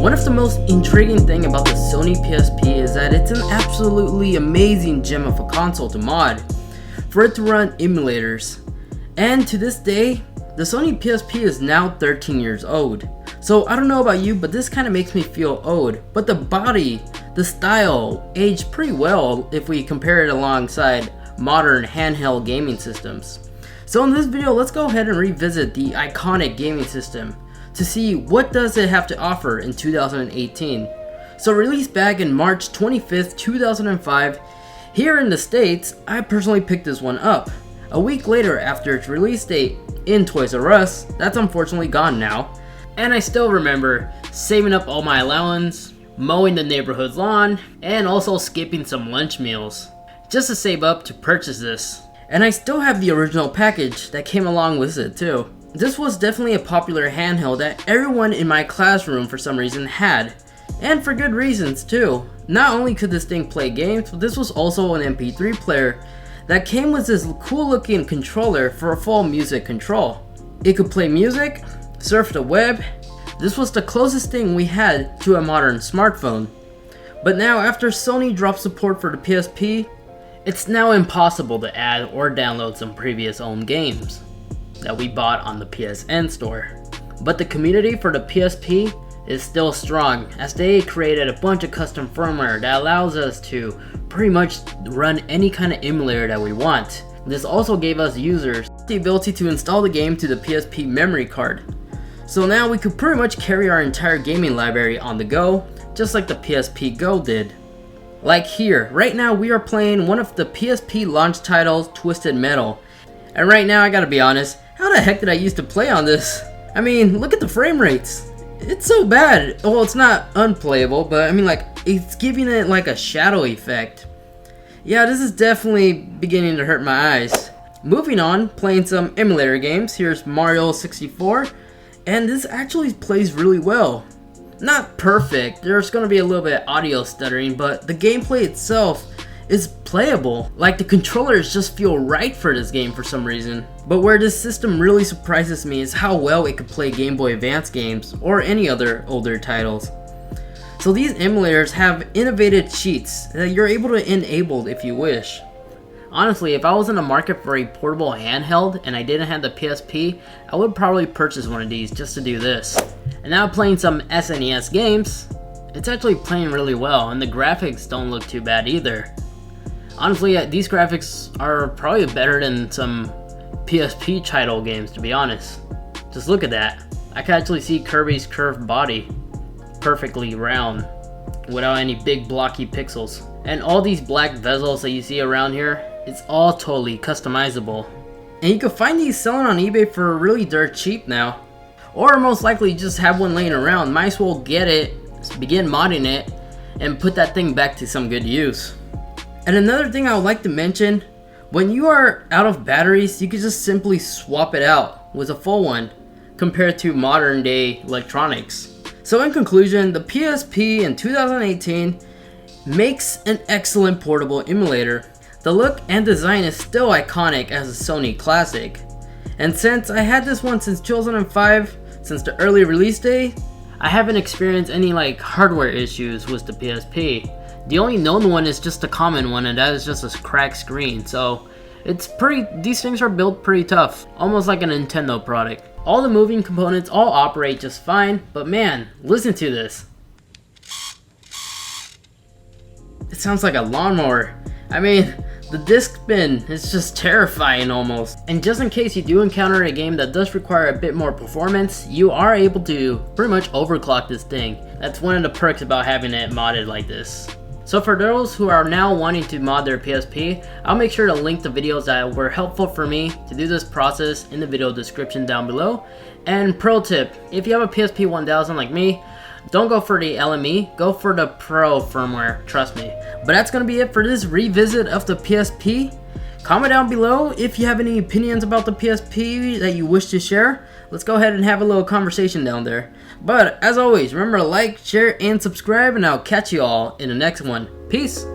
One of the most intriguing thing about the Sony PSP is that it's an absolutely amazing gem of a console to mod, for it to run emulators. And to this day, the Sony PSP is now 13 years old. So I don't know about you, but this kind of makes me feel old. But the body, the style, aged pretty well if we compare it alongside modern handheld gaming systems. So in this video, let's go ahead and revisit the iconic gaming system to see what does it have to offer in 2018. So released back in March 25th, 2005, here in the States, I personally picked this one up. A week later after its release date in Toys R Us, that's unfortunately gone now. And I still remember saving up all my allowance, mowing the neighborhood lawn, and also skipping some lunch meals, just to save up to purchase this. And I still have the original package that came along with it too. This was definitely a popular handheld that everyone in my classroom for some reason had, and for good reasons too. Not only could this thing play games, but this was also an MP3 player that came with this cool looking controller for a full music control. It could play music, surf the web. This was the closest thing we had to a modern smartphone. But now after Sony dropped support for the PSP, it's now impossible to add or download some previous owned games that we bought on the PSN store. But the community for the PSP is still strong, as they created a bunch of custom firmware that allows us to pretty much run any kind of emulator that we want. This also gave us users the ability to install the game to the PSP memory card. So now we could pretty much carry our entire gaming library on the go, just like the PSP Go did. Like here, right now we are playing one of the PSP launch titles, Twisted Metal. And right now I gotta be honest, how the heck did I used to play on this? I mean, look at the frame rates. It's so bad. Well, it's not unplayable, but I mean like, it's giving it like a shadow effect. Yeah, this is definitely beginning to hurt my eyes. Moving on, playing some emulator games. Here's Mario 64, and this actually plays really well. Not perfect, there's gonna be a little bit of audio stuttering, but the gameplay itself is playable. Like, the controllers just feel right for this game for some reason. But where this system really surprises me is how well it could play Game Boy Advance games or any other older titles. So these emulators have innovative cheats that you're able to enable if you wish. Honestly, if I was in the market for a portable handheld and I didn't have the PSP, I would probably purchase one of these just to do this. And now playing some SNES games, it's actually playing really well, and the graphics don't look too bad either. Honestly, these graphics are probably better than some PSP title games, to be honest. Just look at that. I can actually see Kirby's curved body perfectly round without any big blocky pixels. And all these black bezels that you see around here, it's all totally customizable. And you can find these selling on eBay for really dirt cheap now. Or most likely just have one laying around. Might as well get it, begin modding it, and put that thing back to some good use. And another thing I would like to mention, when you are out of batteries, you can just simply swap it out with a full one compared to modern day electronics. So in conclusion, the PSP in 2018 makes an excellent portable emulator. The look and design is still iconic as a Sony classic. And since I had this one since 2005, since the early release day, I haven't experienced any like hardware issues with the PSP. The only known one is just a common one, and that is just a cracked screen. So these things are built pretty tough, almost like a Nintendo product. All the moving components all operate just fine, but man, listen to this. It sounds like a lawnmower. I mean, the disc spin is just terrifying almost. And just in case you do encounter a game that does require a bit more performance, you are able to pretty much overclock this thing. That's one of the perks about having it modded like this. So for those who are now wanting to mod their PSP, I'll make sure to link the videos that were helpful for me to do this process in the video description down below. And pro tip, if you have a PSP 1000 like me, don't go for the LME, go for the Pro firmware, trust me. But that's gonna be it for this revisit of the PSP. Comment down below if you have any opinions about the PSP that you wish to share. Let's go ahead and have a little conversation down there. But as always, remember to like, share, and subscribe, and I'll catch you all in the next one. Peace!